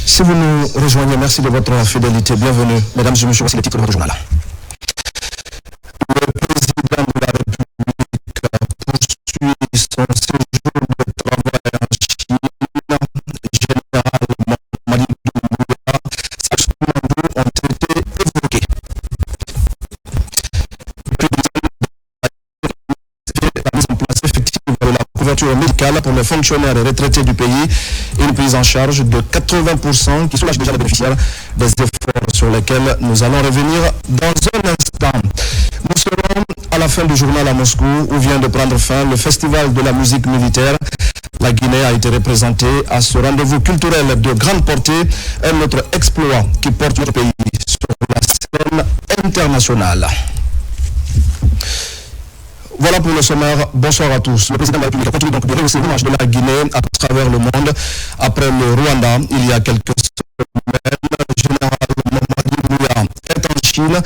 Si vous nous rejoignez, merci de votre fidélité. Bienvenue, mesdames et messieurs, voici les titres de votre journal. Le président de la République poursuit son séjour de travail en Chine. Général Mamadi Doumbouya, ses commandos ont été évoqués. La mise en place effective de la couverture médicale pour les fonctionnaires et retraités du pays, une prise en charge de 80% qui soulage déjà les bénéficiaires des efforts sur lesquels nous allons revenir dans un instant. Nous serons à la fin du journal à Moscou où vient de prendre fin le festival de la musique militaire. La Guinée a été représentée à ce rendez-vous culturel de grande portée, un autre exploit qui porte notre pays sur la scène internationale. Voilà pour le sommaire. Bonsoir à tous. Le président de la République continue donc de rehausser l'image de la Guinée à travers le monde. Après le Rwanda, il y a quelques semaines, le général Mamadi Doumbouya est en Chine.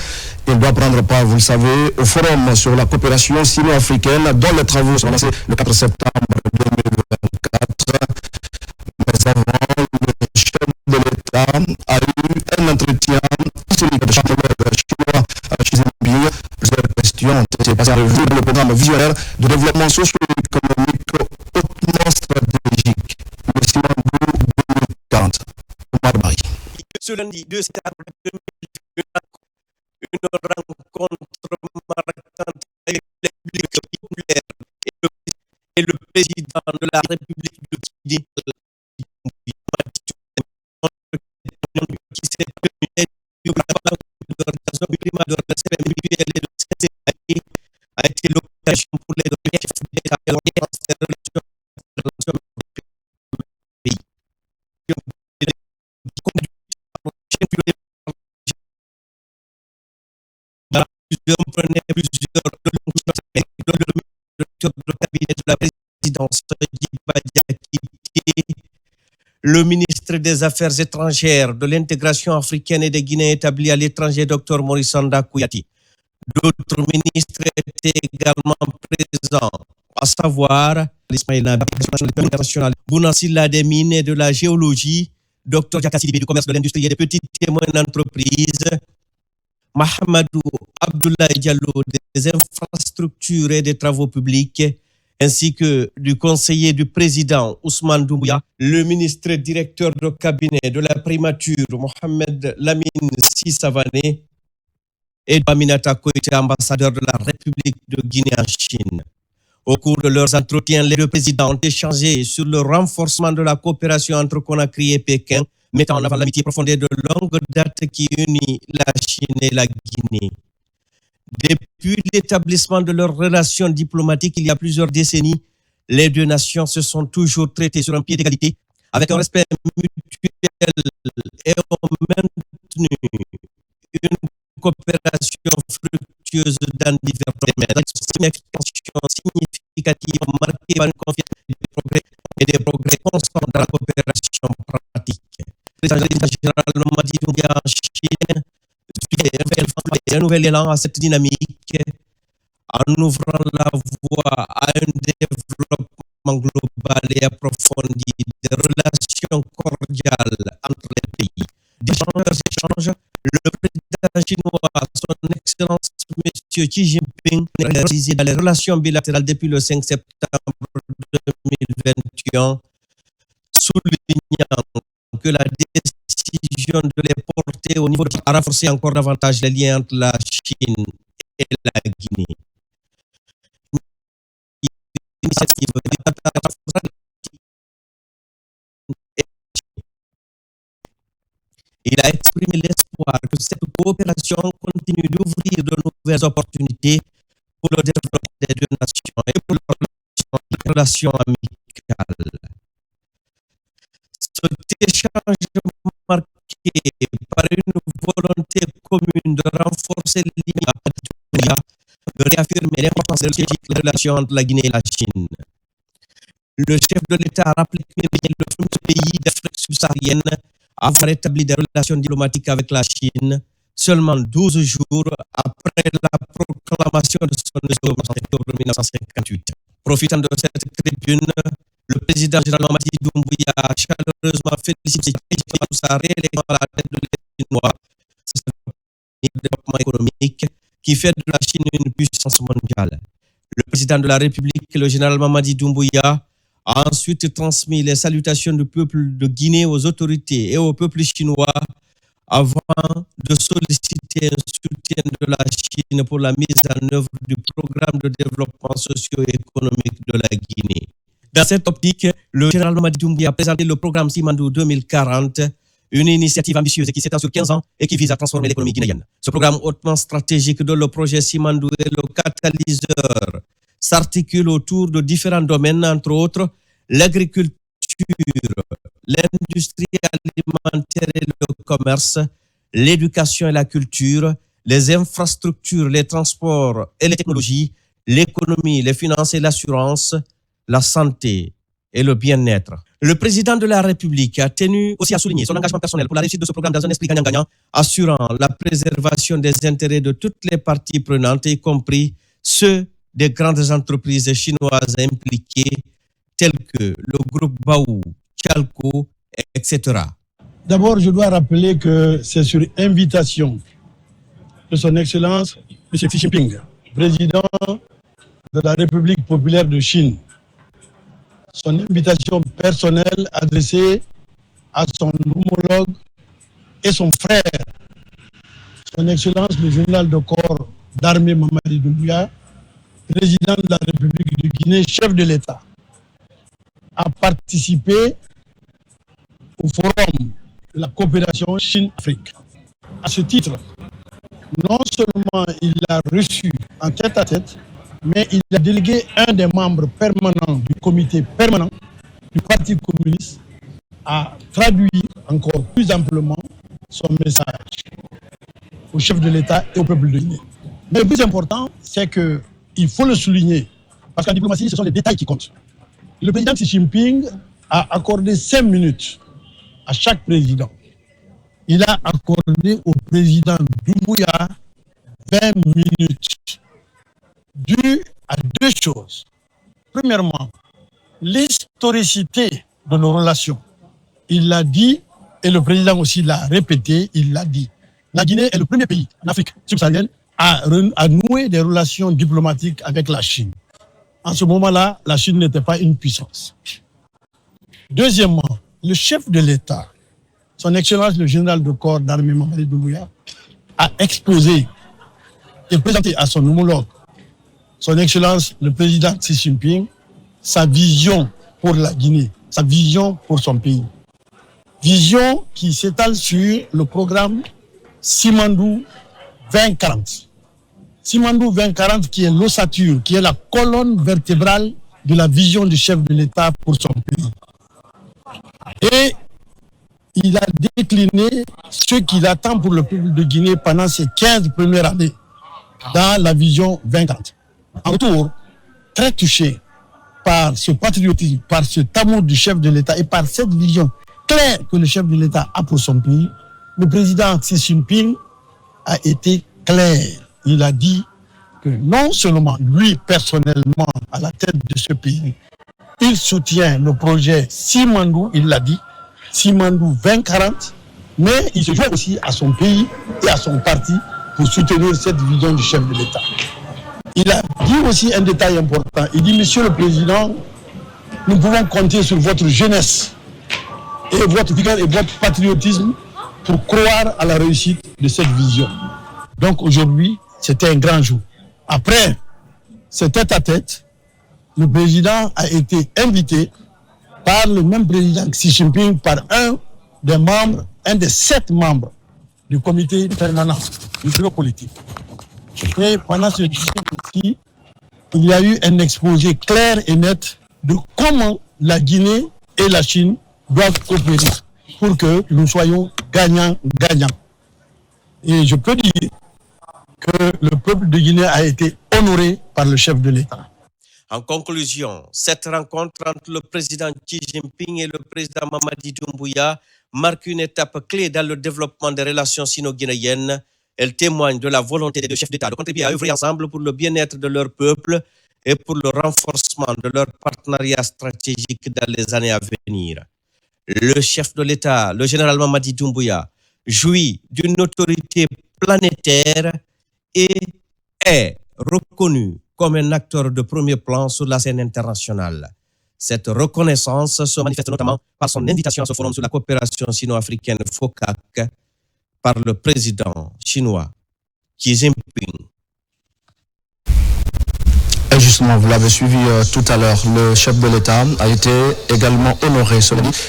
Il doit prendre part, vous le savez, au forum sur la coopération sino-africaine dont les travaux sont lancés le 4 septembre 2024. Mais avant, le chef de l'État a eu un entretien historique de chancelier chinois Xi Jinping. Plusieurs questions ont été passées à revue dans le programme visionnaire de développement socio-économique hautement stratégique. Le Simandou 2040. Marbaï. Ce lundi 2 septembre 2021, une rencontre marquante avec la République populaire et le président de la République de Guinée, qui s'est tenu a été l'occasion pour les chefs d'État et de relations du pays. Le cabinet de la présidence, le ministre des Affaires étrangères, de l'intégration africaine et des Guinéens établis à l'étranger, Dr Maurice Sanda Kouyati. D'autres ministres étaient également présents, à savoir l'Ismaïla international, Bounasila des mines et de la géologie, Dr Jakassi du commerce, de l'industrie et des petites et moyennes entreprises, Mahamadou Abdoulaye Diallo des infrastructures et des travaux publics, ainsi que du conseiller du président Ousmane Doumbouya, le ministre directeur de cabinet de la primature Mohamed Lamine Sissavané et Aminata Koïté, ambassadeur de la République de Guinée en Chine. Au cours de leurs entretiens, les deux présidents ont échangé sur le renforcement de la coopération entre Conakry et Pékin, mettant en avant l'amitié profonde de longue date qui unit la Chine et la Guinée. Depuis l'établissement de leurs relations diplomatiques il y a plusieurs décennies, les deux nations se sont toujours traitées sur un pied d'égalité, avec un respect mutuel et ont maintenu une coopération fructueuse dans divers domaines. Une expansion significative marquée par une confiance et des progrès constants dans la coopération pratique. Le président général Mamadi Doumbouya en Chine et un nouvel élan à cette dynamique en ouvrant la voie à un développement global et approfondi des relations cordiales entre les pays. D'échanges, le président chinois, son Excellence M. Xi Jinping, est réalisé dans les relations bilatérales depuis le 5 septembre 2021, soulignant que la décision de les porter au niveau a renforcé encore davantage les liens entre la Chine et la Guinée. Il a exprimé l'espoir que cette coopération continue d'ouvrir de nouvelles opportunités pour le développement des deux nations et pour la relation amicale. Cet échange marqué par une volonté commune de renforcer les liens, de réaffirmer l'importance de la relation entre la Guinée et la Chine. Le chef de l'État a rappelé que le premier pays d'Afrique subsaharienne à avoir établi des relations diplomatiques avec la Chine seulement 12 jours après la proclamation de son élection en octobre 1958. Profitant de cette tribune, le président général Mamadi Doumbouya a chaleureusement félicité pour sa réélection à la tête de l'État chinois. C'est un développement économique qui fait de la Chine une puissance mondiale. Le président de la République, le général Mamadi Doumbouya, a ensuite transmis les salutations du peuple de Guinée aux autorités et au peuple chinois avant de solliciter un soutien de la Chine pour la mise en œuvre du programme de développement socio-économique de la Guinée. Dans cette optique, le général Mamadi Doumbouya a présenté le programme Simandou 2040, une initiative ambitieuse qui s'étend sur 15 ans et qui vise à transformer l'économie guinéenne. Ce programme hautement stratégique dont le projet Simandou est le catalyseur s'articule autour de différents domaines, entre autres l'agriculture, l'industrie alimentaire et le commerce, l'éducation et la culture, les infrastructures, les transports et les technologies, l'économie, les finances et l'assurance, la santé et le bien-être. Le président de la République a tenu aussi à souligner son engagement personnel pour la réussite de ce programme dans un esprit gagnant-gagnant, assurant la préservation des intérêts de toutes les parties prenantes, y compris ceux des grandes entreprises chinoises impliquées, telles que le groupe Baou, Chalco, etc. D'abord, je dois rappeler que c'est sur invitation de son Excellence M. Xi Jinping, président de la République populaire de Chine, son invitation personnelle adressée à son homologue et son frère, son Excellence le général de corps d'armée Mamadi Doumbouya, président de la République de Guinée, chef de l'État, a participé au forum de la coopération Chine-Afrique. À ce titre, non seulement il a reçu en tête-à-tête, mais il a délégué un des membres permanents du comité permanent du Parti communiste à traduire encore plus amplement son message au chef de l'État et au peuple de Guinée. Mais le plus important, c'est qu'il faut le souligner, parce qu'en diplomatie, ce sont les détails qui comptent. Le président Xi Jinping a accordé 5 minutes à chaque président. Il a accordé au président Doumbouya 20 minutes, dû à deux choses. Premièrement, l'historicité de nos relations. Il l'a dit, et le président aussi l'a répété, il l'a dit. La Guinée est le premier pays en Afrique subsaharienne à nouer des relations diplomatiques avec la Chine. En ce moment-là, la Chine n'était pas une puissance. Deuxièmement, le chef de l'État, son Excellence le général de corps d'armée Mamadi Doumbouya, a exposé et présenté à son homologue, son Excellence le président Xi Jinping, sa vision pour la Guinée, sa vision pour son pays. Vision qui s'étale sur le programme Simandou 2040. Simandou 2040 qui est l'ossature, qui est la colonne vertébrale de la vision du chef de l'État pour son pays. Et il a décliné ce qu'il attend pour le peuple de Guinée pendant ces 15 premières années dans la vision 2040. En retour, très touché par ce patriotisme, par cet amour du chef de l'État et par cette vision claire que le chef de l'État a pour son pays, le président Xi Jinping a été clair. Il a dit que non seulement lui personnellement à la tête de ce pays, il soutient le projet Simandou, il l'a dit, Simandou 2040, mais il se joint aussi à son pays et à son parti pour soutenir cette vision du chef de l'État. Il a dit aussi un détail important. Il dit, Monsieur le Président, nous pouvons compter sur votre jeunesse et votre vigueur et votre patriotisme pour croire à la réussite de cette vision. Donc aujourd'hui, c'était un grand jour. Après ce tête-à-tête, le président a été invité par le même président Xi Jinping, par un des 7 membres du comité permanent du bureau politique. Et pendant ce discours, il y a eu un exposé clair et net de comment la Guinée et la Chine doivent coopérer pour que nous soyons gagnants-gagnants. Et je peux dire que le peuple de Guinée a été honoré par le chef de l'État. En conclusion, cette rencontre entre le président Xi Jinping et le président Mamadi Doumbouya marque une étape clé dans le développement des relations sino-guinéennes Elle témoigne de la volonté des deux chefs d'État de contribuer à œuvrer ensemble pour le bien-être de leur peuple et pour le renforcement de leur partenariat stratégique dans les années à venir. Le chef de l'État, le général Mamadi Doumbouya, jouit d'une autorité planétaire et est reconnu comme un acteur de premier plan sur la scène internationale. Cette reconnaissance se manifeste notamment par son invitation à ce forum sur la coopération sino-africaine FOCAC par le président chinois Xi Jinping. Et justement, vous l'avez suivi tout à l'heure, le chef de l'État a été également honoré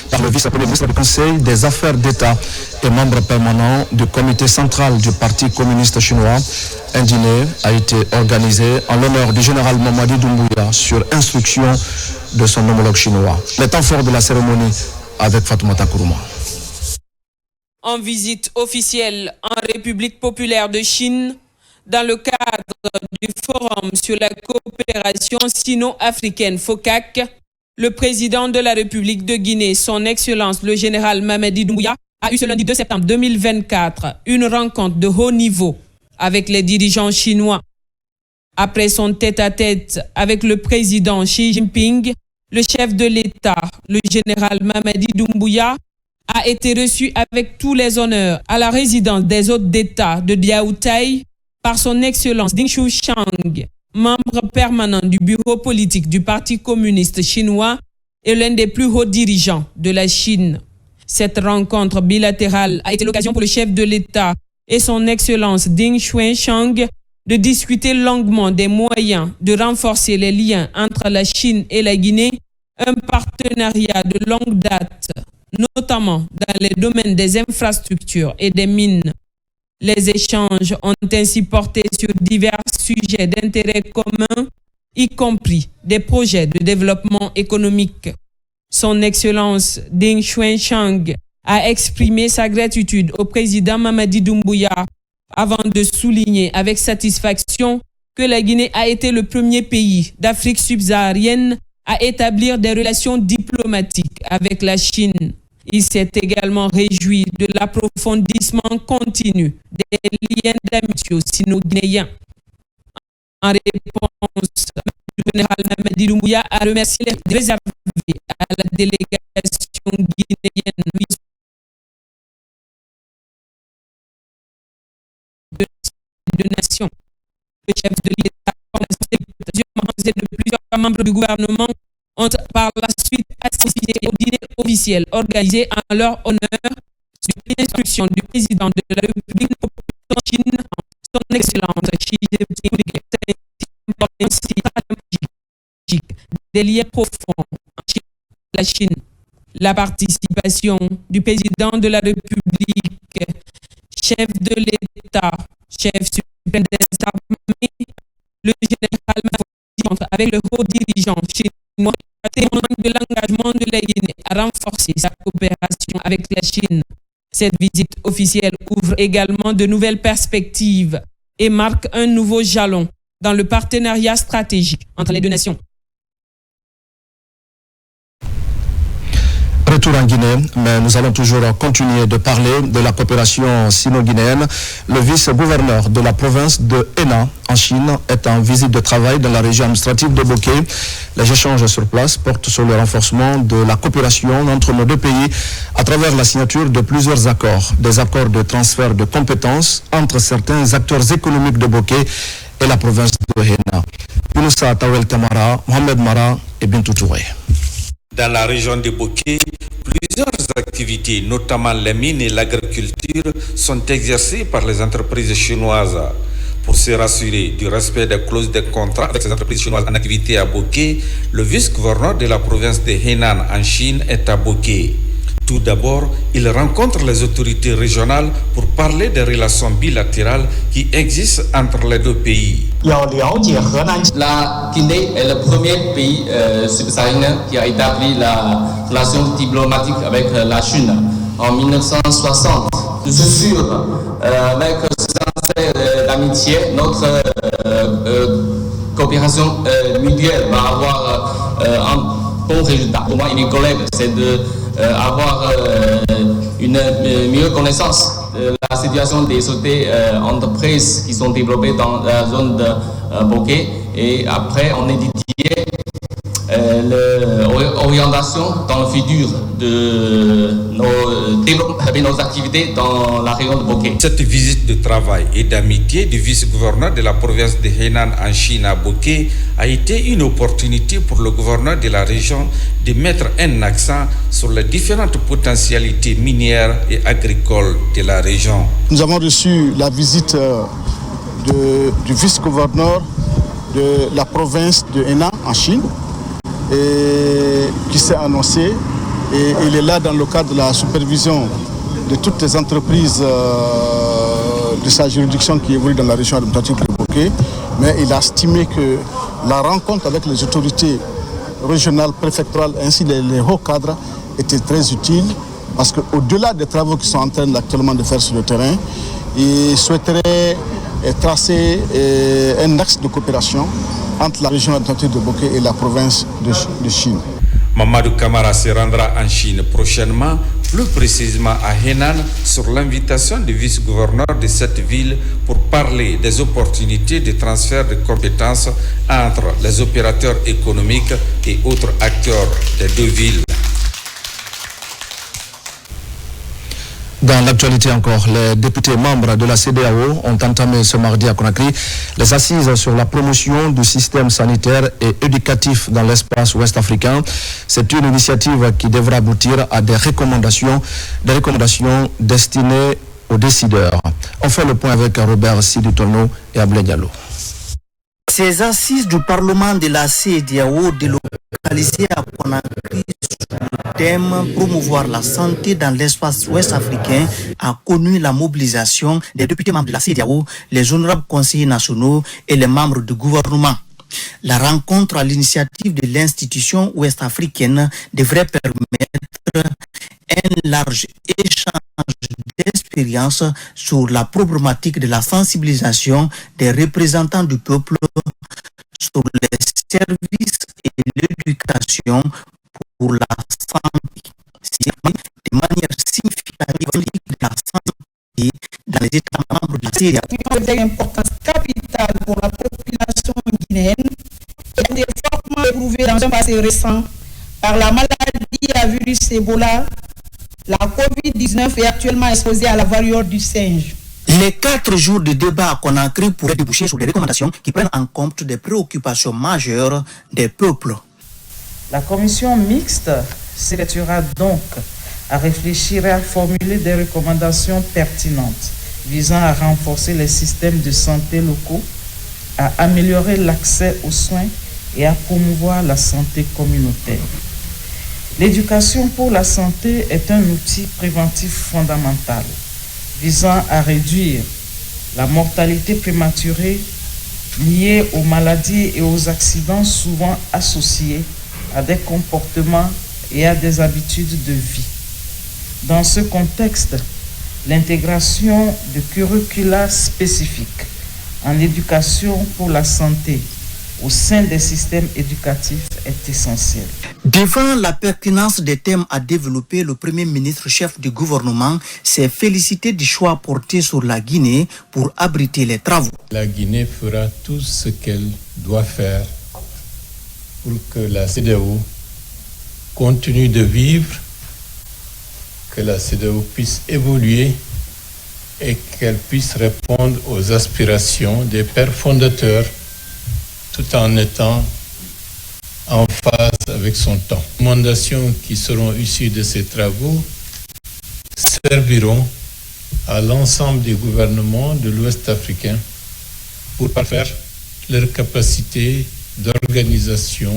par le vice-premier ministre du Conseil des Affaires d'État et membre permanent du comité central du Parti communiste chinois. Un dîner a été organisé en l'honneur du général Mamadi Doumbouya sur instruction de son homologue chinois. Les temps forts de la cérémonie avec Fatoumata Kourouma. En visite officielle en République populaire de Chine, dans le cadre du Forum sur la coopération sino-africaine FOCAC, le président de la République de Guinée, son Excellence le général Mamadi Doumbouya, a eu ce lundi 2 septembre 2024 une rencontre de haut niveau avec les dirigeants chinois. Après son tête-à-tête avec le président Xi Jinping, le chef de l'État, le général Mamadi Doumbouya, a été reçu avec tous les honneurs à la résidence des hôtes d'État de Diaoutaï par son Excellence Ding Xuchang, membre permanent du bureau politique du Parti communiste chinois et l'un des plus hauts dirigeants de la Chine. Cette rencontre bilatérale a été l'occasion pour le chef de l'État et son Excellence Ding Xuchang de discuter longuement des moyens de renforcer les liens entre la Chine et la Guinée, un partenariat de longue date, notamment dans les domaines des infrastructures et des mines. Les échanges ont ainsi porté sur divers sujets d'intérêt commun, y compris des projets de développement économique. Son Excellence Ding Xuanchang a exprimé sa gratitude au président Mamadi Doumbouya avant de souligner avec satisfaction que la Guinée a été le premier pays d'Afrique subsaharienne à établir des relations diplomatiques avec la Chine. Il s'est également réjoui de l'approfondissement continu des liens d'amitié sino-guinéens. En réponse, le général Mamadi Doumbouya a remercié les réservés à la délégation guinéenne de nations. Le chef de l'État et de plusieurs membres du gouvernement ont par la suite assisté au dîner officiel organisé en leur honneur sur l'instruction du président de la République de Chine, son Excellence Xi Jinping, des liens profonds entre la Chine. La participation du président de la République, chef de l'État, chef suprême des armées, le général Mamadi avec le haut dirigeant chinois, témoigne de l'engagement de la Guinée à renforcer sa coopération avec la Chine. Cette visite officielle ouvre également de nouvelles perspectives et marque un nouveau jalon dans le partenariat stratégique entre les deux nations. Retour en Guinée, mais nous allons toujours continuer de parler de la coopération sino-guinéenne. Le vice-gouverneur de la province de Henan, en Chine, est en visite de travail dans la région administrative de Boké. Les échanges sur place portent sur le renforcement de la coopération entre nos deux pays à travers la signature de plusieurs accords. Des accords de transfert de compétences entre certains acteurs économiques de Boké et la province de Henan. Younoussa Tawel Kamara, Mohamed Mara et Bintou Touré. Dans la région de Boké, plusieurs activités, notamment les mines et l'agriculture, sont exercées par les entreprises chinoises. Pour se rassurer du respect des clauses de contrat avec ces entreprises chinoises en activité à Boké, le vice-gouverneur de la province de Henan en Chine est à Boké. Tout d'abord, il rencontre les autorités régionales pour parler des relations bilatérales qui existent entre les deux pays. La Guinée est le premier pays subsaharien qui a établi la relation diplomatique avec la Chine en 1960. Je suis sûr, avec ces aspects d'amitié, notre coopération mutuelle va avoir un bon résultat. Pour moi et mes collègues, c'est d'avoir une meilleure connaissance de la situation des sociétés entreprises qui sont développées dans la zone de Bokeh. Et après, on étudiait l'orientation dans le futur de nos activités dans la région de Bokeh. Cette visite de travail et d'amitié du vice-gouverneur de la province de Henan en Chine à Bokeh a été une opportunité pour le gouverneur de la région de mettre un accent sur les différentes potentialités minières et agricoles de la région. Nous avons reçu la visite du vice-gouverneur de la province de Henan en Chine et qui s'est annoncé, et il est là dans le cadre de la supervision de toutes les entreprises de sa juridiction qui évoluent dans la région administrative de Bokeh, mais il a estimé que la rencontre avec les autorités régionales, préfectorales ainsi les hauts cadres était très utile parce qu'au-delà des travaux qui sont en train actuellement de faire sur le terrain, il souhaiterait tracer un axe de coopération entre la région administrative de Bokeh et la province de Chine. Mamadou Camara se rendra en Chine prochainement, plus précisément à Henan, sur l'invitation du vice-gouverneur de cette ville pour parler des opportunités de transfert de compétences entre les opérateurs économiques et autres acteurs des deux villes. Dans l'actualité encore, les députés membres de la CEDEAO ont entamé ce mardi à Conakry les assises sur la promotion du système sanitaire et éducatif dans l'espace ouest africain. C'est une initiative qui devra aboutir à des recommandations destinées aux décideurs. On fait le point avec Robert Sidutono et Ablaye Diallo. Ces assises du Parlement de la CEDEAO délocalisées à Conakry sur le thème promouvoir la santé dans l'espace ouest africain a connu la mobilisation des députés membres de la CEDEAO, les honorables conseillers nationaux et les membres du gouvernement. La rencontre à l'initiative de l'institution ouest-africaine devrait permettre un large échange d'expériences sur la problématique de la sensibilisation des représentants du peuple sur les services et l'éducation pour la santé, de manière significative de la santé dans les États membres de la CEDEAO. Une importance capitale pour la population guinéenne et un développement éprouvé dans un passé récent par la maladie à virus Ebola. La COVID-19 est actuellement exposée à la variole du singe. Les 4 jours de débat à Conakry pourraient déboucher sur des recommandations qui prennent en compte des préoccupations majeures des peuples. La commission mixte s'évertuera donc à réfléchir et à formuler des recommandations pertinentes visant à renforcer les systèmes de santé locaux, à améliorer l'accès aux soins et à promouvoir la santé communautaire. L'éducation pour la santé est un outil préventif fondamental visant à réduire la mortalité prématurée liée aux maladies et aux accidents souvent associés à des comportements et à des habitudes de vie. Dans ce contexte, l'intégration de curricula spécifiques en éducation pour la santé au sein des systèmes éducatifs est essentiel. Devant la pertinence des thèmes à développer, le Premier ministre chef du gouvernement s'est félicité du choix porté sur la Guinée pour abriter les travaux. La Guinée fera tout ce qu'elle doit faire pour que la CEDEAO continue de vivre, que la CEDEAO puisse évoluer et qu'elle puisse répondre aux aspirations des pères fondateurs tout en étant en phase avec son temps. Les recommandations qui seront issues de ces travaux serviront à l'ensemble des gouvernements de l'Ouest africain pour parfaire leur capacité d'organisation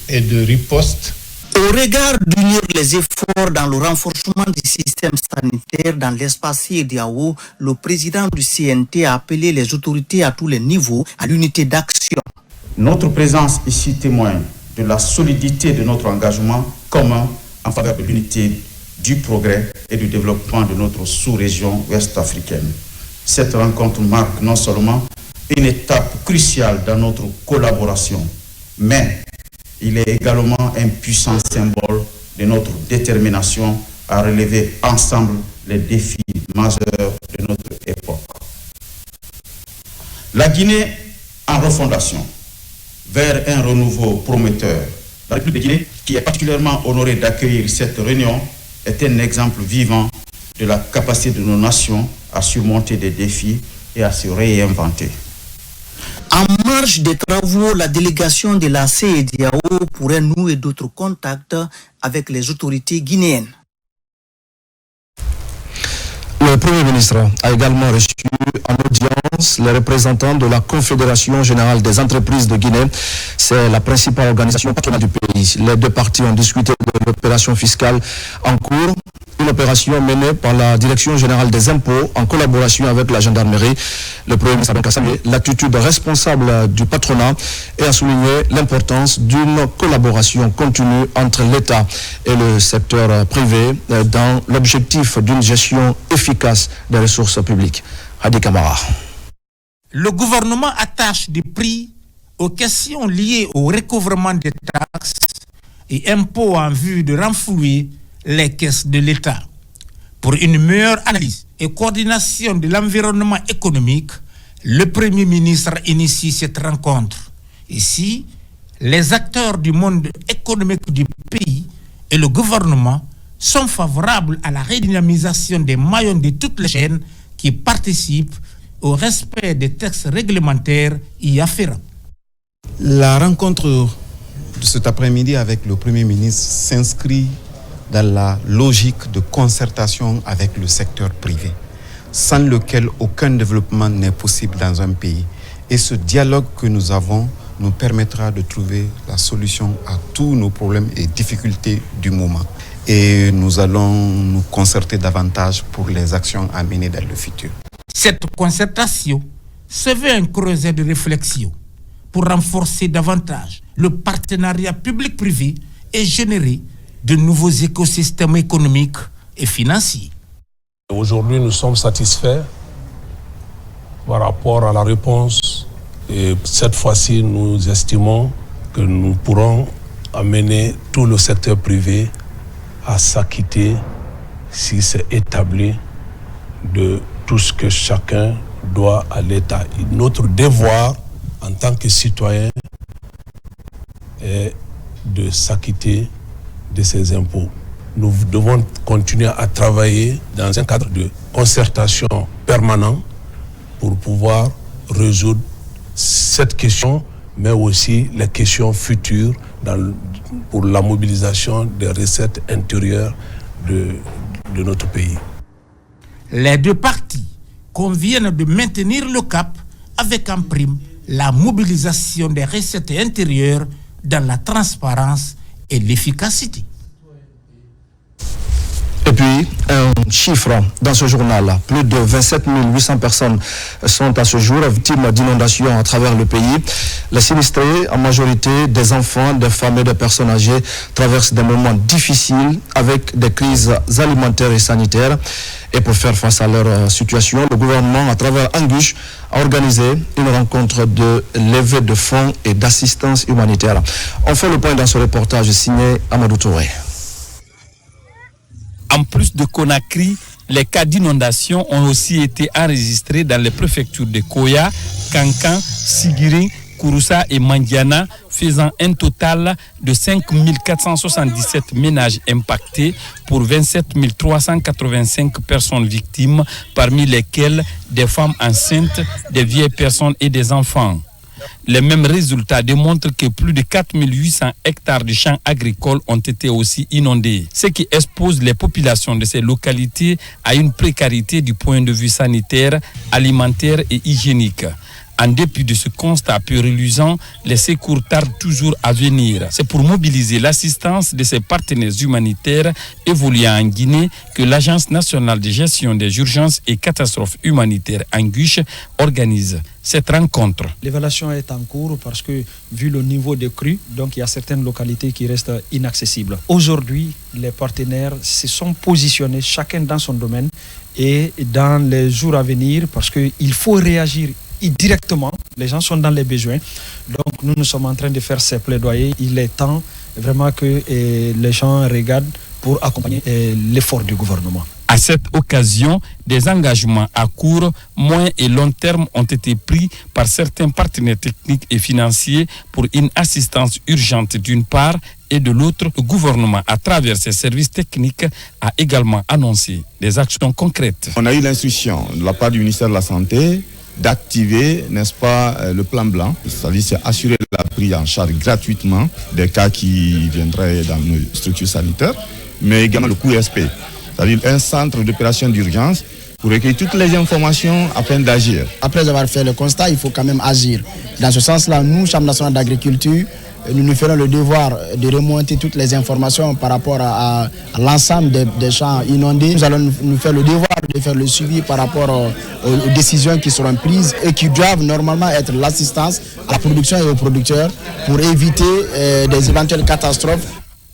et de riposte. Au regard d'unir les efforts dans le renforcement du système sanitaire dans l'espace CEDEAO, le président du CNT a appelé les autorités à tous les niveaux à l'unité d'action. Notre présence ici témoigne de la solidité de notre engagement commun en faveur de l'unité, du progrès et du développement de notre sous-région ouest-africaine. Cette rencontre marque non seulement une étape cruciale dans notre collaboration, mais il est également un puissant symbole de notre détermination à relever ensemble les défis majeurs de notre époque. La Guinée en refondation, vers un renouveau prometteur. La République de Guinée, qui est particulièrement honorée d'accueillir cette réunion, est un exemple vivant de la capacité de nos nations à surmonter des défis et à se réinventer. En marge des travaux, la délégation de la CEDEAO pourrait nouer d'autres contacts avec les autorités guinéennes. Le Premier ministre a également reçu en audience les représentants de la Confédération générale des entreprises de Guinée. C'est la principale organisation patronale du pays. Les deux parties ont discuté de l'opération fiscale en cours, une opération menée par la Direction générale des impôts en collaboration avec la gendarmerie. Le Premier ministre a donc salué l'attitude responsable du patronat et a souligné l'importance d'une collaboration continue entre l'État et le secteur privé dans l'objectif d'une gestion efficace des ressources publiques. Hadi Kamara. Le gouvernement attache des prix aux questions liées au recouvrement des taxes et impôts en vue de renflouer les caisses de l'État. Pour une meilleure analyse et coordination de l'environnement économique, le Premier ministre initie cette rencontre. Ici, les acteurs du monde économique du pays et le gouvernement sont favorables à la redynamisation des maillons de toutes les chaînes qui participent au respect des textes réglementaires y afférents. La rencontre de cet après-midi avec le Premier ministre s'inscrit dans la logique de concertation avec le secteur privé, sans lequel aucun développement n'est possible dans un pays. Et ce dialogue que nous avons nous permettra de trouver la solution à tous nos problèmes et difficultés du moment. Et nous allons nous concerter davantage pour les actions à mener dans le futur. Cette concertation se veut un creuset de réflexion pour renforcer davantage le partenariat public-privé et générer de nouveaux écosystèmes économiques et financiers. Aujourd'hui, nous sommes satisfaits par rapport à la réponse et cette fois-ci, nous estimons que nous pourrons amener tout le secteur privé à s'acquitter, si c'est établi, de tout ce que chacun doit à l'État. Notre devoir en tant que citoyen est de s'acquitter de ces impôts. Nous devons continuer à travailler dans un cadre de concertation permanent pour pouvoir résoudre cette question, mais aussi les questions futures pour la mobilisation des recettes intérieures de notre pays. Les deux parties conviennent de maintenir le cap avec en prime la mobilisation des recettes intérieures dans la transparence et l'efficacité. Et puis, un chiffre dans ce journal. Plus de 27 800 personnes sont à ce jour victimes d'inondations à travers le pays. Les sinistrés, en majorité des enfants, des femmes et des personnes âgées, traversent des moments difficiles avec des crises alimentaires et sanitaires. Et pour faire face à leur situation, le gouvernement, à travers Anguche, a organisé une rencontre de levée de fonds et d'assistance humanitaire. On fait le point dans ce reportage signé Amadou Touré. En plus de Conakry, les cas d'inondation ont aussi été enregistrés dans les préfectures de Koya, Kankan, Sigiri, Kouroussa et Mandiana, faisant un total de 5 477 ménages impactés pour 27 385 personnes victimes, parmi lesquelles des femmes enceintes, des vieilles personnes et des enfants. Les mêmes résultats démontrent que plus de 4 800 hectares de champs agricoles ont été aussi inondés, ce qui expose les populations de ces localités à une précarité du point de vue sanitaire, alimentaire et hygiénique. En dépit de ce constat peu reluisant, les secours tardent toujours à venir. C'est pour mobiliser l'assistance de ses partenaires humanitaires évoluant en Guinée que l'Agence nationale de gestion des urgences et catastrophes humanitaires Anguche organise cette rencontre. L'évaluation est en cours parce que, vu le niveau de crue, donc il y a certaines localités qui restent inaccessibles. Aujourd'hui, les partenaires se sont positionnés chacun dans son domaine et dans les jours à venir parce qu'il faut réagir directement, les gens sont dans les besoins. Donc nous sommes en train de faire ces plaidoyers. Il est temps vraiment que les gens regardent pour accompagner l'effort du gouvernement. À cette occasion, des engagements à court, moyen et long terme ont été pris par certains partenaires techniques et financiers pour une assistance urgente d'une part et de l'autre. Le gouvernement, à travers ses services techniques, a également annoncé des actions concrètes. On a eu l'instruction de la part du ministère de la Santé d'activer, n'est-ce pas, le plan blanc, c'est-à-dire c'est assurer la prise en charge gratuitement des cas qui viendraient dans nos structures sanitaires, mais également le QSP, c'est-à-dire un centre d'opération d'urgence pour recueillir toutes les informations afin d'agir. Après avoir fait le constat, il faut quand même agir. Dans ce sens-là, nous, Chambre nationale d'agriculture, nous ferons le devoir de remonter toutes les informations par rapport à l'ensemble des champs inondés. Nous allons nous faire le devoir de faire le suivi par rapport aux décisions qui seront prises et qui doivent normalement être l'assistance à la production et aux producteurs pour éviter des éventuelles catastrophes.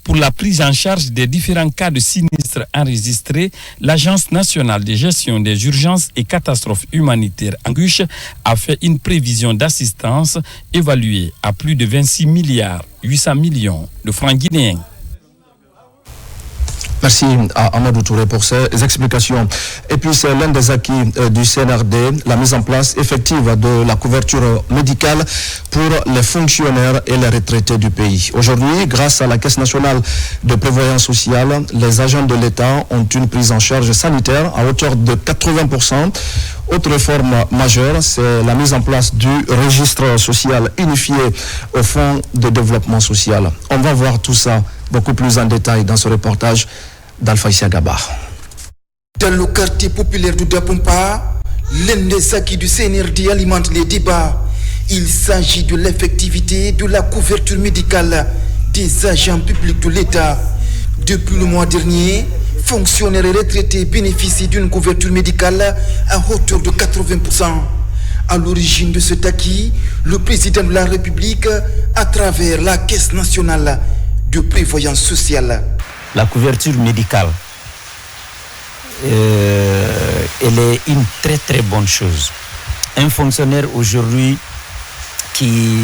Pour la prise en charge des différents cas de sinistres enregistrés, l'Agence nationale de gestion des urgences et catastrophes humanitaires ANGUSH a fait une prévision d'assistance évaluée à plus de 26 milliards 800 millions de francs guinéens. Merci à Amadou Touré pour ces explications. Et puis c'est l'un des acquis du CNRD, la mise en place effective de la couverture médicale pour les fonctionnaires et les retraités du pays. Aujourd'hui, grâce à la Caisse nationale de prévoyance sociale, les agents de l'État ont une prise en charge sanitaire à hauteur de 80%. Autre réforme majeure, c'est la mise en place du registre social unifié au Fonds de développement social. On va voir tout ça beaucoup plus en détail dans ce reportage d'Alpha Isiagaba. Dans le quartier populaire du Dapompa, l'un des acquis du CNRD alimente les débats. Il s'agit de l'effectivité de la couverture médicale des agents publics de l'État. Depuis le mois dernier, fonctionnaires et retraités bénéficient d'une couverture médicale à hauteur de 80%. À l'origine de cet acquis, le président de la République, à travers la Caisse nationale de prévoyance sociale. La couverture médicale, elle est une très très bonne chose. Un fonctionnaire aujourd'hui qui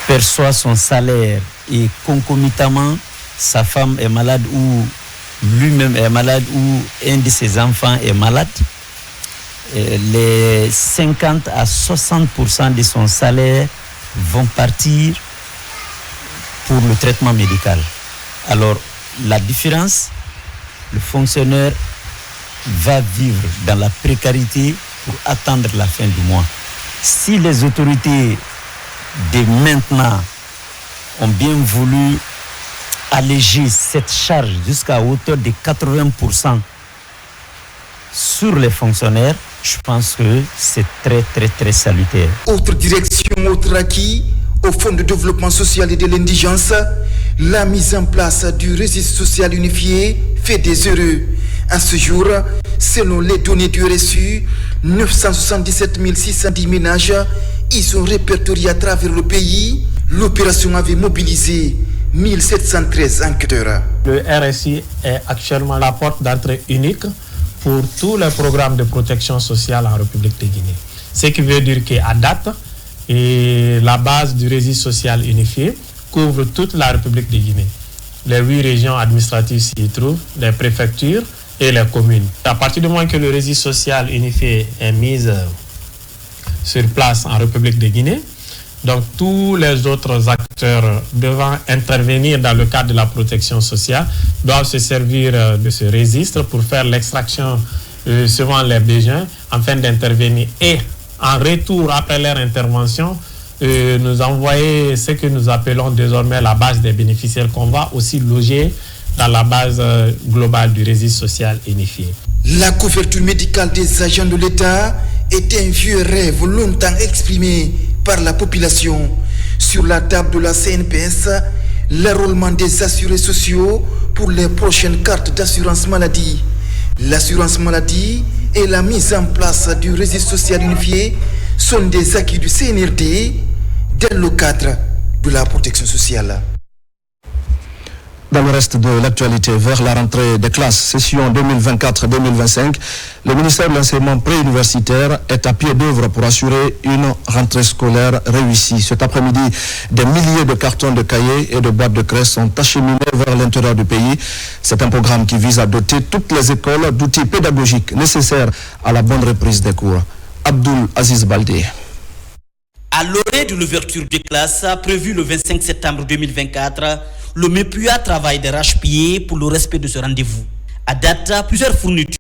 perçoit son salaire et concomitamment sa femme est malade ou lui-même est malade ou un de ses enfants est malade, les 50 à 60% de son salaire vont partir pour le traitement médical. Alors, la différence, le fonctionnaire va vivre dans la précarité pour attendre la fin du mois. Si les autorités de maintenant ont bien voulu alléger cette charge jusqu'à hauteur de 80% sur les fonctionnaires, je pense que c'est très, très, très salutaire. Autre direction, autre acquis, au Fonds de développement social et de l'indigence, la mise en place du registre social unifié fait des heureux. À ce jour, selon les données du RSU, 977 610 ménages y sont répertoriés à travers le pays. L'opération avait mobilisé 1713 enquêteurs. Le RSI est actuellement la porte d'entrée unique pour tous les programmes de protection sociale en République de Guinée. Ce qui veut dire qu'à date, la base du registre social unifié couvre toute la République de Guinée. Les 8 régions administratives s'y trouvent, les préfectures et les communes. À partir du moment que le registre social unifié est mis sur place en République de Guinée, donc tous les autres acteurs devant intervenir dans le cadre de la protection sociale doivent se servir de ce registre pour faire l'extraction suivant les besoins afin d'intervenir et en retour après leur intervention nous envoyer ce que nous appelons désormais la base des bénéficiaires qu'on va aussi loger dans la base globale du registre social unifié. La couverture médicale des agents de l'État est un vieux rêve longtemps exprimé par la population. Sur la table de la CNPS, l'enrôlement des assurés sociaux pour les prochaines cartes d'assurance maladie. L'assurance maladie et la mise en place du registre social unifié sont des acquis du CNRD dans le cadre de la protection sociale. Dans le reste de l'actualité, vers la rentrée des classes, session 2024-2025, le ministère de l'enseignement préuniversitaire est à pied d'œuvre pour assurer une rentrée scolaire réussie. Cet après-midi, des milliers de cartons de cahiers et de boîtes de craie sont acheminés vers l'intérieur du pays. C'est un programme qui vise à doter toutes les écoles d'outils pédagogiques nécessaires à la bonne reprise des cours. Abdul Aziz Baldé. À l'orée de l'ouverture des classes prévue le 25 septembre 2024, le MEPUA travaille d'arrache-pied pour le respect de ce rendez-vous. À date, plusieurs fournitures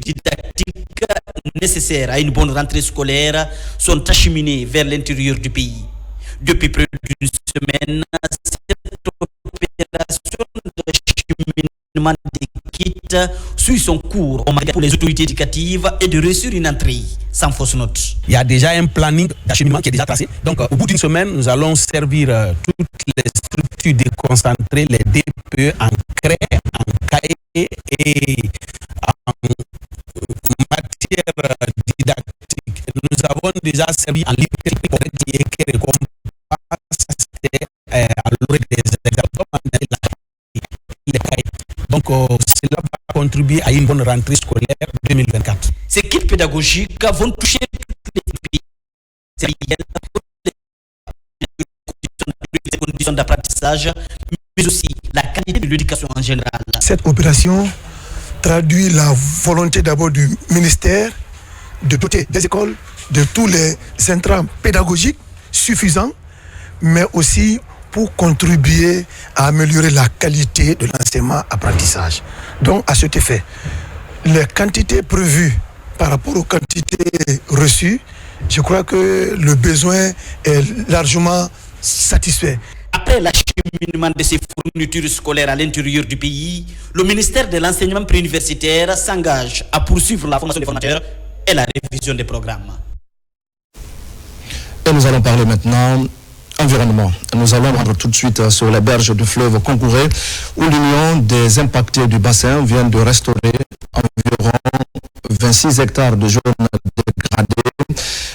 didactiques nécessaires à une bonne rentrée scolaire sont acheminées vers l'intérieur du pays. Depuis près d'une semaine, cette opération d'acheminement des kits suit son cours pour les autorités éducatives et de réussir une entrée sans fausse note. Il y a déjà un planning d'acheminement qui est déjà tracé. Donc, au bout d'une semaine, nous allons servir toutes les structures déconcentrées, les DPE en craie, en cahier et en matière didactique. Nous avons déjà servi en livre qui récompense à l'orée des examens les cahiers. Donc, cela va contribuer à une bonne rentrée scolaire 2024. Ces kits pédagogiques vont toucher tous les pays, les conditions d'apprentissage, mais aussi la qualité de l'éducation en général. Cette opération traduit la volonté d'abord du ministère de doter des écoles de tous les intrants pédagogiques suffisants, mais aussi pour contribuer à améliorer la qualité de l'enseignement-apprentissage. Donc, à cet effet, les quantités prévues par rapport aux quantités reçues, je crois que le besoin est largement satisfait. Après l'acheminement de ces fournitures scolaires à l'intérieur du pays, le ministère de l'enseignement préuniversitaire s'engage à poursuivre la formation des formateurs et la révision des programmes. Et nous allons parler maintenant environnement. Nous allons rendre tout de suite sur les berges du fleuve Concouré, où l'Union des impactés du bassin vient de restaurer environ 26 hectares de zones dégradées.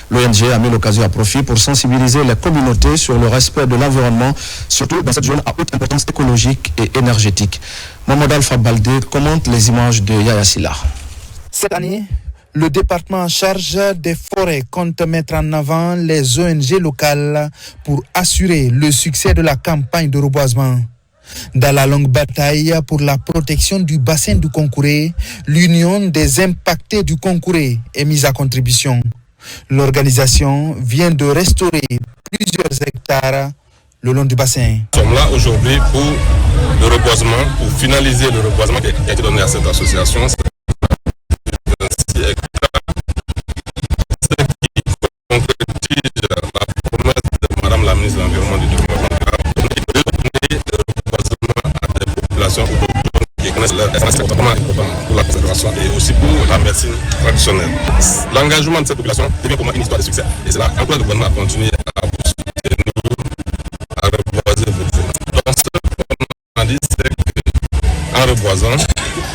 L'ONG a mis l'occasion à profit pour sensibiliser les communautés sur le respect de l'environnement, surtout dans cette zone à haute importance écologique et énergétique. Mohamed Alpha Baldé commente les images de Yaya Silla. Cette année, le département en charge des forêts compte mettre en avant les ONG locales pour assurer le succès de la campagne de reboisement. Dans la longue bataille pour la protection du bassin du Concouré, l'Union des impactés du Concouré est mise à contribution. L'organisation vient de restaurer plusieurs hectares le long du bassin. Nous sommes là aujourd'hui pour le reboisement, pour finaliser le reboisement qui a été donné à cette association. Madame la ministre de l'Environnement et du Développement durable, de redonner le reboisement à des populations qui connaissent leur important pour la conservation et aussi pour la médecine traditionnelle. L'engagement de cette population devient pour moi une histoire de succès et cela encourage le gouvernement à continuer à soutenir, à reboiser. Donc ce qu'on a dit, c'est qu'en reboisant,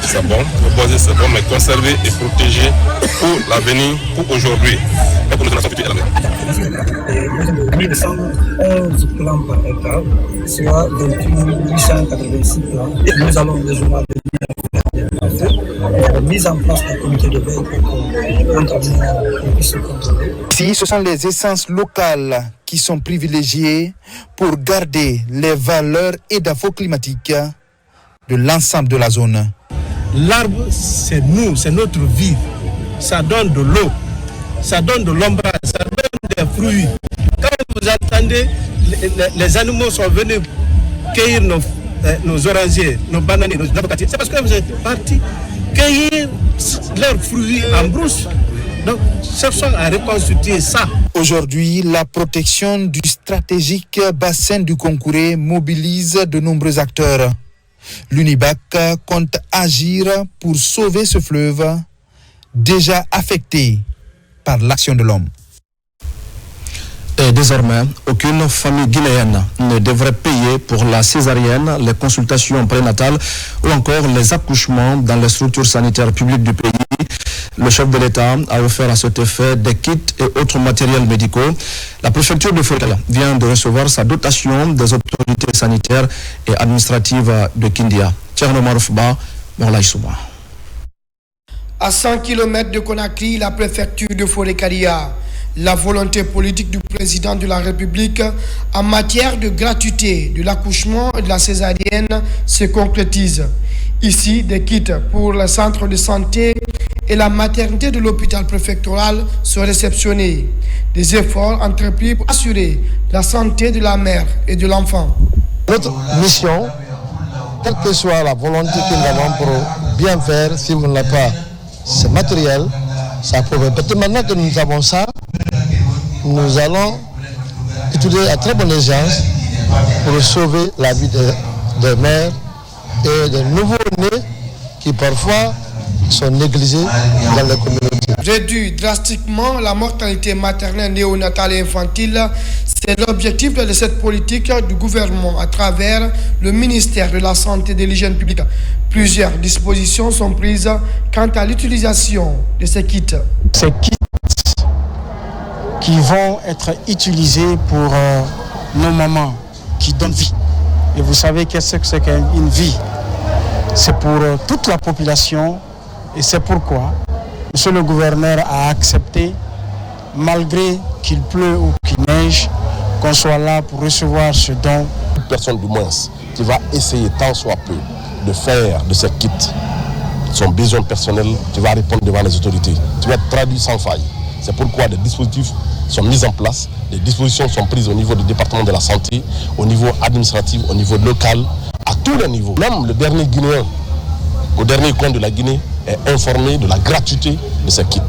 c'est bon, reboiser c'est bon, mais conserver et protéger pour l'avenir, pour aujourd'hui et pour nos générations futures et l'avenir. 1111 plans par hectare, soit 28 886 plans. Nous allons besoin de mise en place d'un comité de veille pour puisse se contrôler. Ici, ce sont les essences locales qui sont privilégiées pour garder les valeurs édapho-climatiques de l'ensemble de la zone. L'arbre, c'est nous, c'est notre vie. Ça donne de l'eau, ça donne de l'ombrage, ça donne des fruits. Quand vous entendez, les animaux sont venus cueillir nos orangiers, nos bananiers, nos avocatiers, c'est parce que vous êtes partis cueillir leurs fruits en brousse. Donc, cherchons à reconstituer ça. Aujourd'hui, la protection du stratégique bassin du Concouré mobilise de nombreux acteurs. L'UNIBAC compte agir pour sauver ce fleuve déjà affecté par l'action de l'homme. Et désormais, aucune famille guinéenne ne devrait payer pour la césarienne, les consultations prénatales ou encore les accouchements dans les structures sanitaires publiques du pays. Le chef de l'État a offert à cet effet des kits et autres matériels médicaux. La préfecture de Forêt vient de recevoir sa dotation des autorités sanitaires et administratives de Kindia. Tcherno Maroufba, Morlaï Souma. À 100 km de Conakry, la préfecture de Forêt-Karia, la volonté politique du président de la République en matière de gratuité de l'accouchement et de la césarienne se concrétise. Ici, des kits pour le centre de santé et la maternité de l'hôpital préfectoral sont réceptionnés. Des efforts entrepris pour assurer la santé de la mère et de l'enfant. Notre mission, quelle que soit la volonté que nous avons pour bien faire, si on n'a pas ce matériel, ça prouve. Parce que maintenant que nous avons ça, nous allons utiliser à très bonne urgence pour sauver la vie des mères et des nouveaux-nés qui parfois sont négligés dans les communautés. Réduire drastiquement la mortalité maternelle, néonatale et infantile, c'est l'objectif de cette politique du gouvernement à travers le ministère de la Santé et de l'Hygiène publique. Plusieurs dispositions sont prises quant à l'utilisation de ces kits. Ces kits qui vont être utilisés pour nos mamans qui donnent vie. Et vous savez qu'est-ce que c'est qu'une vie? C'est pour toute la population et c'est pourquoi Monsieur le gouverneur a accepté, malgré qu'il pleut ou qu'il neige, qu'on soit là pour recevoir ce don. Toute personne du moins qui va essayer tant soit peu de faire de cette kit son besoin personnel, tu vas répondre devant les autorités. Tu vas être traduit sans faille. C'est pourquoi des dispositifs sont mis en place, des dispositions sont prises au niveau du département de la santé, au niveau administratif, au niveau local, à tous les niveaux. Même le dernier Guinéen, au dernier coin de la Guinée, est informé de la gratuité de ces kits.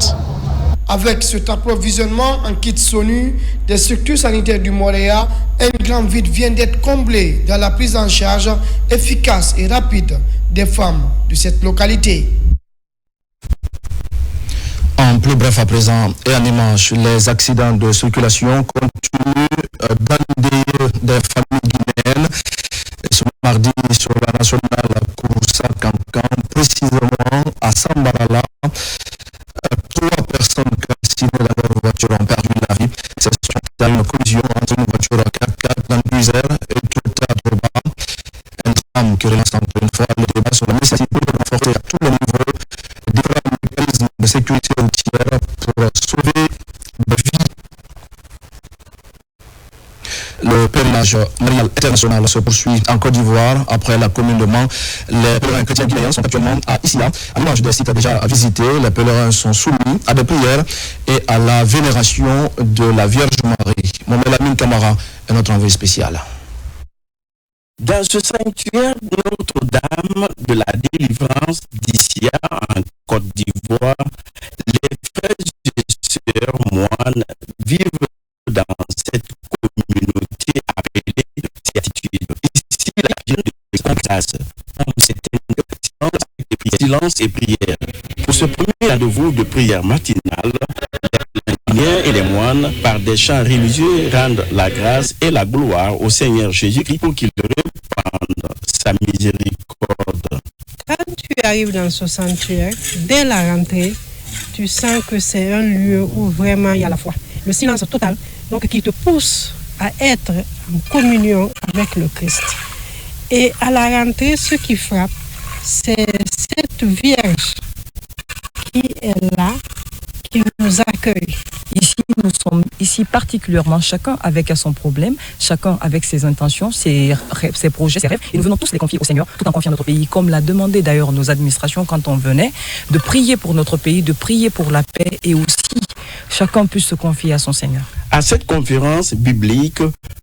Avec cet approvisionnement en kits SONU des structures sanitaires du Moréa, un grand vide vient d'être comblé dans la prise en charge efficace et rapide des femmes de cette localité. En plus bref à présent et en image, les accidents de circulation continuent d'endeuiller des familles guinéennes. Ce mardi sur la nationale Kouroussa-Kankan, précisément à Sambarala, 3 personnes calcinées dans leur voiture ont perdu la vie. C'est suite à une collision entre une voiture 4x4 dans le Buzer et Toyota Durban. Un drame qui relance encore une fois le débat sur la nécessité de renforcer à tous les niveaux différents mécanismes de sécurité routière pour sauver des vies. Le pèlerinage marial international se poursuit en Côte d'Ivoire. Après la commune de Mans, les pèlerins chrétiens guinéens sont actuellement à Issia. À l'image des sites déjà visités, les pèlerins sont soumis à des prières et à la vénération de la Vierge Marie. Mohamed Lamine Camara est notre envoyé spécial. Dans ce sanctuaire Notre-Dame de la Délivrance d'Issia en Côte d'Ivoire, les frères et sœurs moines vivent dans cette communauté appelée certitude. Ici, la vie de contact, silence et prière. Pour ce premier rendez-vous de prière matinale, les Guinéens et les moines, par des chants religieux, rendent la grâce et la gloire au Seigneur Jésus-Christ pour qu'il repende sa miséricorde. Quand tu arrives dans ce sanctuaire, dès la rentrée, tu sens que c'est un lieu où vraiment il y a la foi. Le silence total, donc qui te pousse à être en communion avec le Christ. Et à la rentrée, ce qui frappe, c'est cette Vierge qui est là, qui nous accueille. Ici, nous sommes ici particulièrement, chacun avec son problème, chacun avec ses intentions, ses projets, ses rêves. Et nous venons tous les confier au Seigneur, tout en confiant notre pays, comme l'a demandé d'ailleurs nos administrations quand on venait, de prier pour notre pays, de prier pour la paix et aussi chacun puisse se confier à son Seigneur. À cette conférence biblique,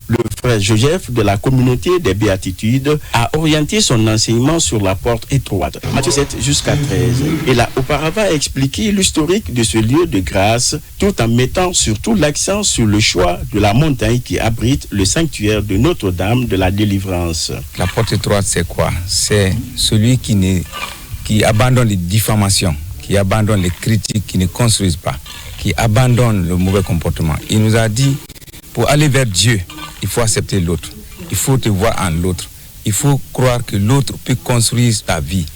le frère Joseph de la communauté des Béatitudes a orienté son enseignement sur la porte étroite, Matthieu 7 jusqu'à 13. Il a auparavant expliqué l'historique de ce lieu de grâce, tout en mettant surtout l'accent sur le choix de la montagne qui abrite le sanctuaire de Notre-Dame de la Délivrance. La porte étroite, c'est quoi? C'est celui qui abandonne les diffamations, qui abandonne les critiques, qui ne construisent pas, qui abandonne le mauvais comportement. Il nous a dit, pour aller vers Dieu, il faut accepter l'autre. Il faut te voir en l'autre. Il faut croire que l'autre peut construire ta vie.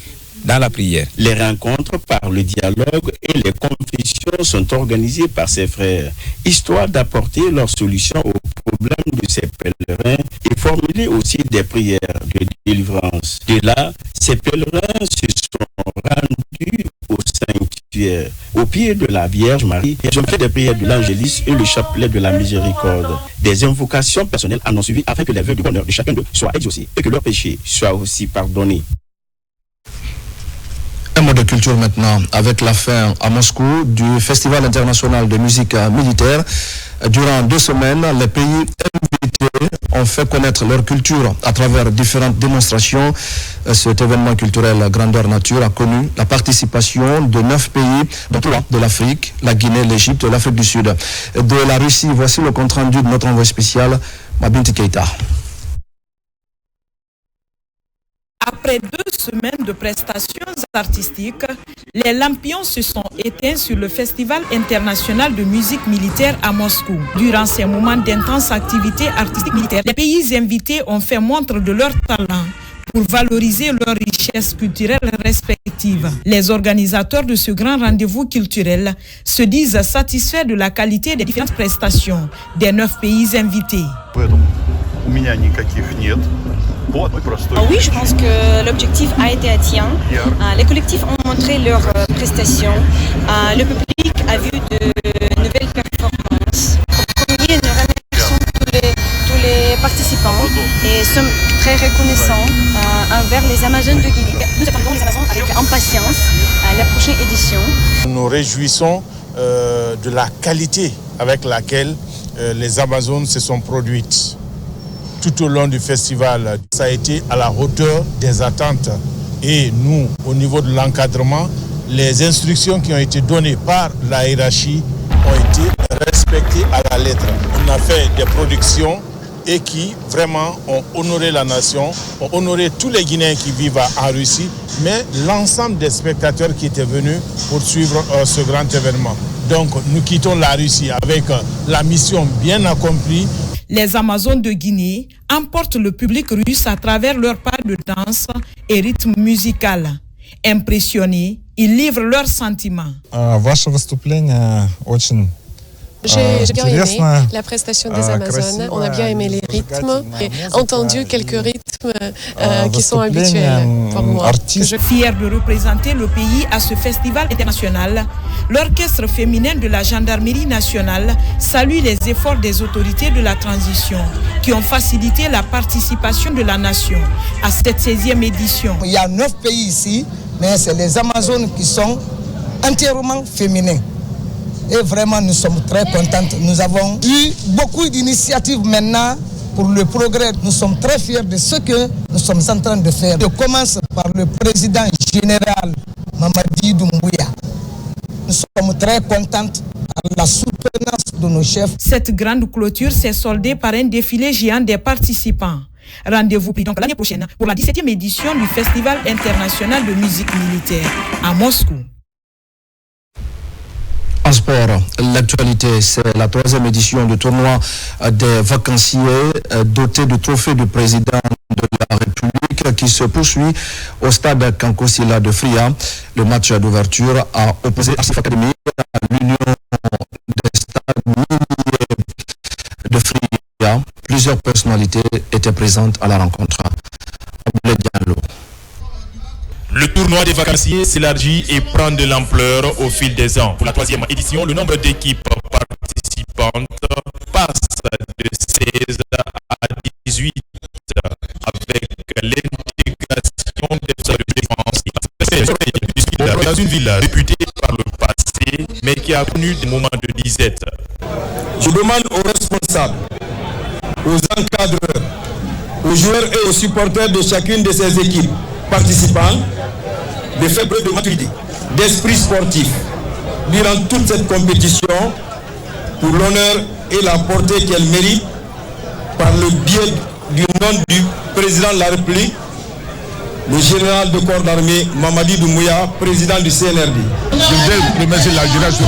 dans la prière. Les rencontres par le dialogue et les confessions sont organisées par ces frères, histoire d'apporter leurs solutions aux problèmes de ces pèlerins et formuler aussi des prières de délivrance. De là, ces pèlerins se sont rendus au sanctuaire, au pied de la Vierge Marie. Ils ont fait des prières de l'Angélus et le chapelet de la miséricorde. Des invocations personnelles en ont suivi afin que les vœux de bonheur de chacun d'eux soient exaucés et que leurs péchés soient aussi pardonnés. Un mot de culture maintenant, avec la fin à Moscou du Festival international de musique militaire. Durant 2 semaines, les pays invités ont fait connaître leur culture à travers différentes démonstrations. Cet événement culturel grandeur nature a connu la participation de 9 pays, dont 3 de l'Afrique, la Guinée, l'Égypte et l'Afrique du Sud. De la Russie, voici le compte rendu de notre envoyé spécial, Mabinti Keita. Après 2 semaines de prestations artistiques, les lampions se sont éteints sur le Festival international de musique militaire à Moscou. Durant ces moments d'intense activité artistique militaire, les pays invités ont fait montre de leur talent pour valoriser leurs richesses culturelles respectives. Les organisateurs de ce grand rendez-vous culturel se disent satisfaits de la qualité des différentes prestations des 9 pays invités. Oui, je pense que l'objectif a été atteint. Les collectifs ont montré leurs prestations. Le public a vu de nouvelles performances. Au premier, nous remercions tous les participants et sommes très reconnaissants envers les Amazones de Guinée. Nous attendons les Amazones avec impatience à la prochaine édition. Nous nous réjouissons de la qualité avec laquelle les Amazones se sont produites. Tout au long du festival, ça a été à la hauteur des attentes. Et nous, au niveau de l'encadrement, les instructions qui ont été données par la hiérarchie ont été respectées à la lettre. On a fait des productions et qui vraiment ont honoré la nation, ont honoré tous les Guinéens qui vivent en Russie, mais l'ensemble des spectateurs qui étaient venus pour suivre ce grand événement. Donc nous quittons la Russie avec la mission bien accomplie. Les Amazones de Guinée emportent le public russe à travers leurs pas de danse et rythme musical. Impressionnés, ils livrent leurs sentiments. J'ai bien aimé la prestation des Amazones, on a bien aimé les rythmes et entendu quelques rythmes qui sont habituels pour moi. Je suis fière de représenter le pays à ce festival international. L'orchestre féminin de la gendarmerie nationale salue les efforts des autorités de la transition qui ont facilité la participation de la nation à cette 16e édition. Il y a 9 pays ici, mais c'est les Amazones qui sont entièrement féminins. Et vraiment, nous sommes très contents. Nous avons eu beaucoup d'initiatives maintenant pour le progrès. Nous sommes très fiers de ce que nous sommes en train de faire. Je commence par le président général Mamadi Doumbouya. Nous sommes très contents par la soutenance de nos chefs. Cette grande clôture s'est soldée par un défilé géant des participants. Rendez-vous pris donc l'année prochaine pour la 17e édition du Festival international de musique militaire à Moscou. En sport, l'actualité, c'est la 3e édition du tournoi des vacanciers doté du trophée du président de la République qui se poursuit au stade Kankosila de Fria. Le match d'ouverture a opposé Asif Academy à l'Union des stades miniers de Fria. Plusieurs personnalités étaient présentes à la rencontre. Le tournoi des vacanciers s'élargit et prend de l'ampleur au fil des ans. Pour la 3e édition, le nombre d'équipes participantes passe de 16 à 18 avec l'intégration des forces de défense. Dans une ville réputée par le passé, mais qui a connu des moments de disette. Je demande aux responsables, aux encadreurs, aux joueurs et aux supporters de chacune de ces équipes participants de faire preuve de maturité, d'esprit sportif durant toute cette compétition pour l'honneur et la portée qu'elle mérite par le biais du nom du président de la République, le général de corps d'armée Mamadi Doumbouya, président du CNRD. Je voudrais remercier la jeunesse pour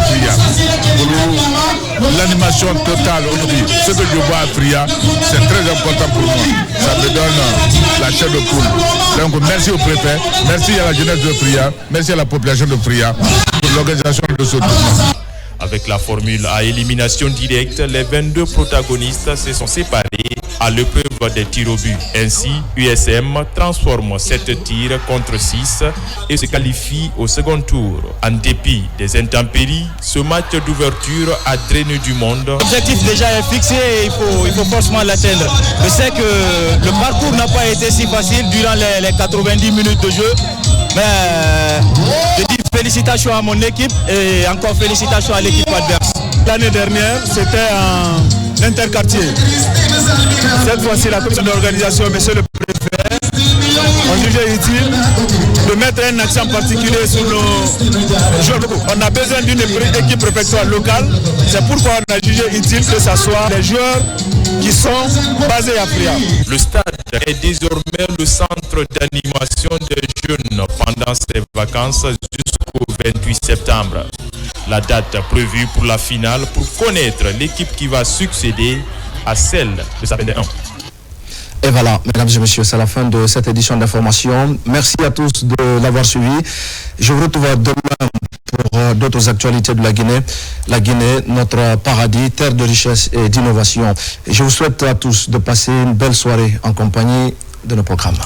l'animation totale aujourd'hui. Ce que je vois à Fria, c'est très important pour moi. Ça me donne la chair de poule. Donc merci au préfet, merci à la jeunesse de Fria, merci à la population de Fria pour l'organisation de ce tournoi. Avec la formule à élimination directe, les 22 protagonistes se sont séparés à l'épreuve des tirs au but. Ainsi, USM transforme 7 tirs contre 6 et se qualifie au second tour. En dépit des intempéries, ce match d'ouverture a drainé du monde. L'objectif déjà est fixé et il faut forcément l'atteindre. Je sais que le parcours n'a pas été si facile durant les 90 minutes de jeu, mais je dis félicitations à mon équipe et encore félicitations à l'équipe adverse. L'année dernière, c'était un interquartier. Cette fois-ci, la commission d'organisation, monsieur le préfet, on jugeait utile de mettre un accent particulier sur nos joueurs locaux. On a besoin d'une équipe préfectorale locale. C'est pourquoi on a jugé utile que ce soit les joueurs qui sont basés à Fria. Le stade est désormais le centre d'animation des jeunes pendant ces vacances jusqu'au 28 septembre. La date prévue pour la finale pour connaître l'équipe qui va succéder à celle de sa 21. Et voilà, mesdames et messieurs, c'est la fin de cette édition d'information. Merci à tous de l'avoir suivi. Je vous retrouve demain pour d'autres actualités de la Guinée. La Guinée, notre paradis, terre de richesse et d'innovation. Je vous souhaite à tous de passer une belle soirée en compagnie de nos programmes.